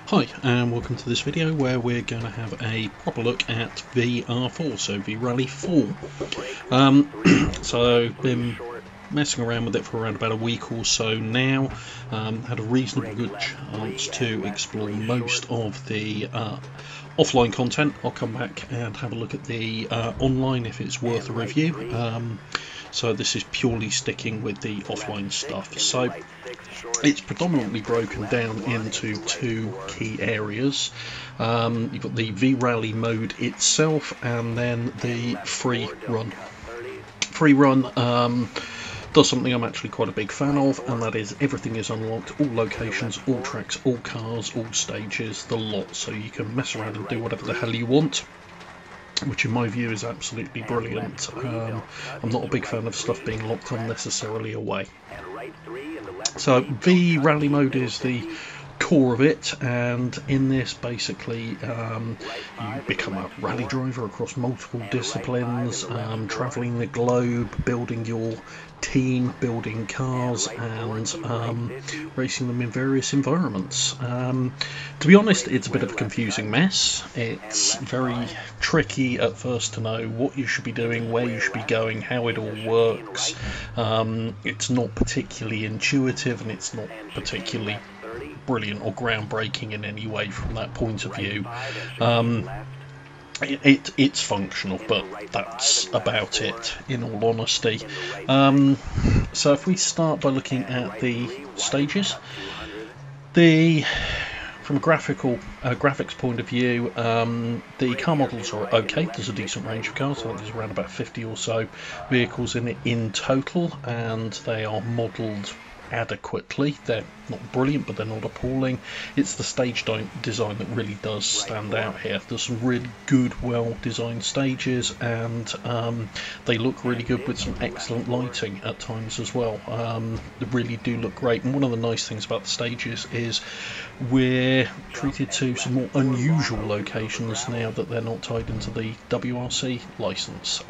Hi and welcome to this video where we're going to have a proper look at VR4, so V-Rally 4. So been messing around with it for around about a week or so now. Had a reasonably good chance to explore most of the offline content. I'll come back and have a look at the online if it's worth a review. So this is purely sticking with the offline stuff. So it's predominantly broken down into two key areas. You've got the V-Rally mode itself and then the free run. Free run does something I'm actually quite a big fan of, and that is everything is unlocked, all locations, all tracks, all cars, all stages, the lot, so you can mess around and do whatever the hell you want, which in my view is absolutely brilliant. I'm not a big fan of stuff being locked unnecessarily away. So V-Rally mode is the core of it, and in this basically you become a rally driver across multiple disciplines, travelling the globe, building your team, building cars and racing them in various environments. To be honest, it's a bit of a confusing mess. It's very tricky at first to know what you should be doing, where you should be going, how it all works. It's not particularly intuitive, and it's not particularly brilliant or groundbreaking in any way from that point of view. It's functional, but that's about it, in all honesty. So if we start by looking at the stages, from a graphics point of view, the car models are okay. There's a decent range of cars. I think there's around about 50 or so vehicles in it in total, and they are modelled adequately. They're not brilliant, but they're not appalling. It's the stage design that really does stand out here. There's some really good, well designed stages, and they look really good with some excellent lighting at times as well. They really do look great, and one of the nice things about the stages is we're treated to some more unusual locations now that they're not tied into the WRC license.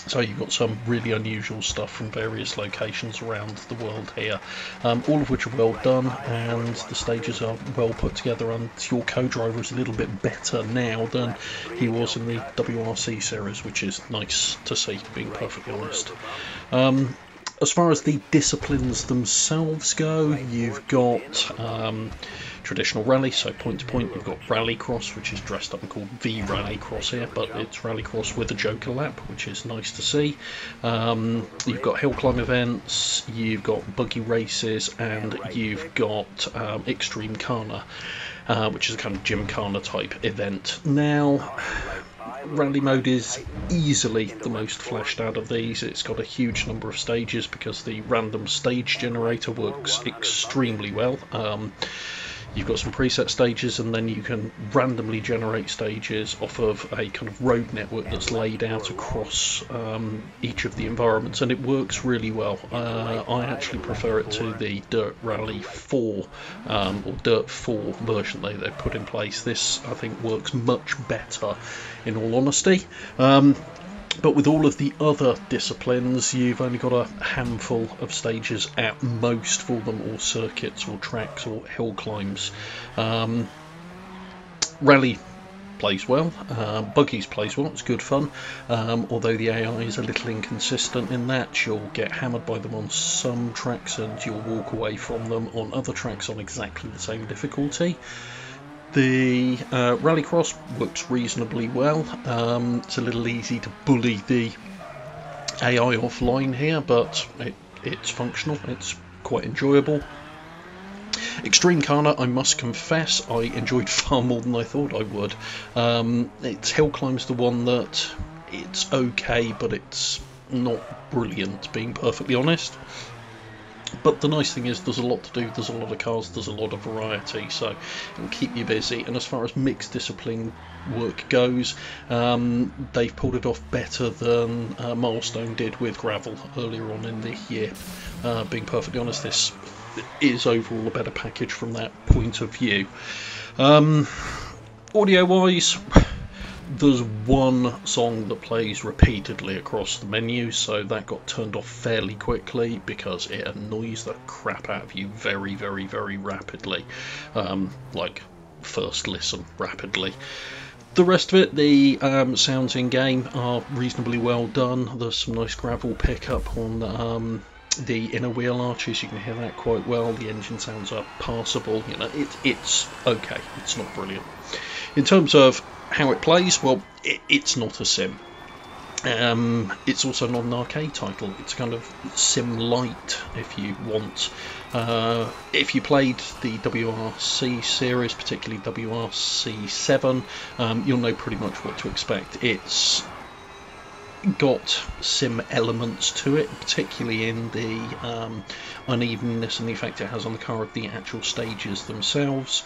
So you've got some really unusual stuff from various locations around the world here, all of which are well done, and the stages are well put together, and your co-driver is a little bit better now than he was in the WRC series, which is nice to see, being perfectly honest. As far as the disciplines themselves go, you've got traditional rally, so point to point. You've got rallycross, which is dressed up and called V-Rallycross here, but it's rallycross with a Joker lap, which is nice to see. You've got hill climb events, you've got buggy races, and you've got extreme Kana, which is a kind of Gymkhana type event. Now, rally mode is easily the most fleshed out of these. It's got a huge number of stages because the random stage generator works extremely well. You've got some preset stages, and then you can randomly generate stages off of a kind of road network that's laid out across each of the environments, and it works really well. I actually prefer it to the Dirt Rally 4 or Dirt 4 version they've put in place. This, I think, works much better, in all honesty. But with all of the other disciplines, you've only got a handful of stages at most for them, or circuits or tracks or hill climbs. Rally plays well, buggies plays well, it's good fun, although the AI is a little inconsistent in that you'll get hammered by them on some tracks and you'll walk away from them on other tracks on exactly the same difficulty. The rallycross works reasonably well. It's a little easy to bully the AI offline here, but it's functional, it's quite enjoyable. Extreme Kana, I must confess, I enjoyed far more than I thought I would. It's hill climb's the one that it's okay, but it's not brilliant, being perfectly honest. But the nice thing is there's a lot to do, there's a lot of cars, there's a lot of variety, so it'll keep you busy. And as far as mixed discipline work goes, they've pulled it off better than Milestone did with gravel earlier on in the year. Being perfectly honest, this is overall a better package from that point of view. Audio wise, There's one song that plays repeatedly across the menu, so that got turned off fairly quickly because it annoys the crap out of you very, very, very rapidly. Like first listen rapidly. The rest of it, the sounds in game are reasonably well done. There's some nice gravel pickup on the inner wheel arches. You can hear that quite well. The engine sounds are passable. You know, it's okay. It's not brilliant. In terms of how it plays, well, it's not a sim. It's also not an arcade title. It's kind of sim light, if you want. If you played the WRC series, particularly WRC7, you'll know pretty much what to expect. It's got sim elements to it, particularly in the unevenness and the effect it has on the car of the actual stages themselves.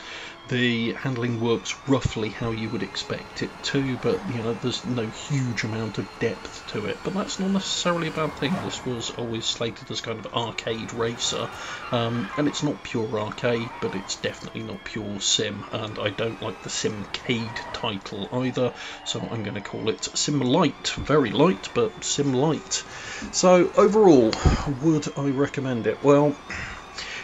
The handling works roughly how you would expect it to, but you know, there's no huge amount of depth to it. But that's not necessarily a bad thing. This was always slated as kind of arcade racer, and it's not pure arcade, but it's definitely not pure sim. And I don't like the Simcade title either, so I'm going to call it Sim Light. Very light, but Sim Light. So overall, would I recommend it? Well,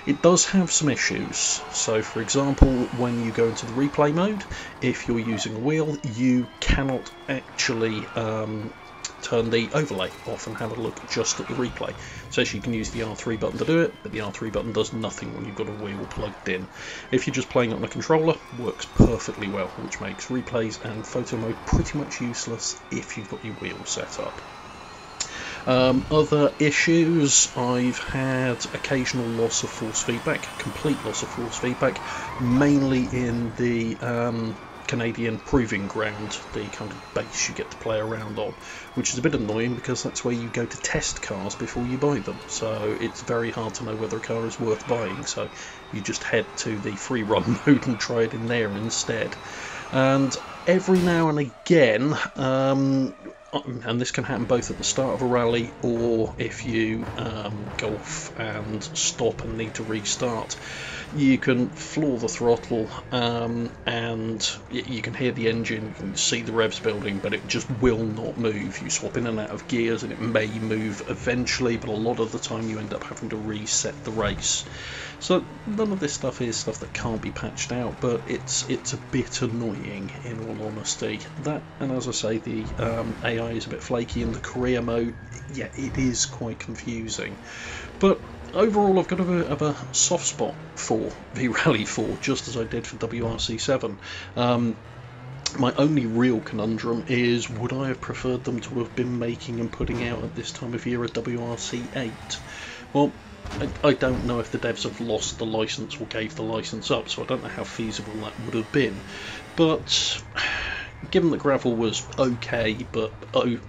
it does have some issues. So for example, when you go into the replay mode, if you're using a wheel, you cannot actually turn the overlay off and have a look just at the replay. So you can use the R3 button to do it, but the R3 button does nothing when you've got a wheel plugged in. If you're just playing it on a controller, works perfectly well, which makes replays and photo mode pretty much useless if you've got your wheel set up. Other issues, I've had occasional loss of force feedback, complete loss of force feedback, mainly in the Canadian Proving Ground, the kind of base you get to play around on, which is a bit annoying because that's where you go to test cars before you buy them, so it's very hard to know whether a car is worth buying, so you just head to the free run mode and try it in there instead. And every now and again, and this can happen both at the start of a rally or if you go off and stop and need to restart, you can floor the throttle and you can hear the engine, you can see the revs building, but it just will not move. You swap in and out of gears and it may move eventually, but a lot of the time you end up having to reset the race. So none of this stuff is stuff that can't be patched out, but it's a bit annoying in all honesty. That, and as I say, the AI is a bit flaky in the career mode. Yeah, it is quite confusing. But overall, I've got a bit of a soft spot for V-Rally 4, just as I did for WRC7. My only real conundrum is, would I have preferred them to have been making and putting out at this time of year a WRC8? Well, I don't know if the devs have lost the license or gave the license up, so I don't know how feasible that would have been. But given that gravel was okay, but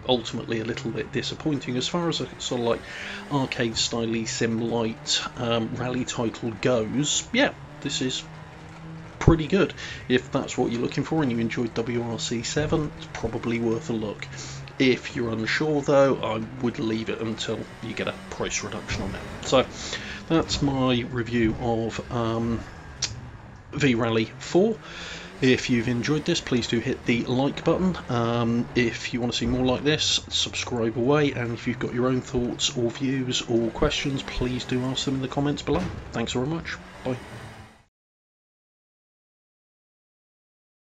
ultimately a little bit disappointing as far as a sort of like arcade-style sim light rally title goes, yeah, this is pretty good. If that's what you're looking for and you enjoyed WRC7, it's probably worth a look. If you're unsure though, I would leave it until you get a price reduction on it. So that's my review of V-Rally 4. If you've enjoyed this, please do hit the like button. If you want to see more like this, subscribe away, and if you've got your own thoughts or views or questions, please do ask them in the comments below. Thanks very much. Bye.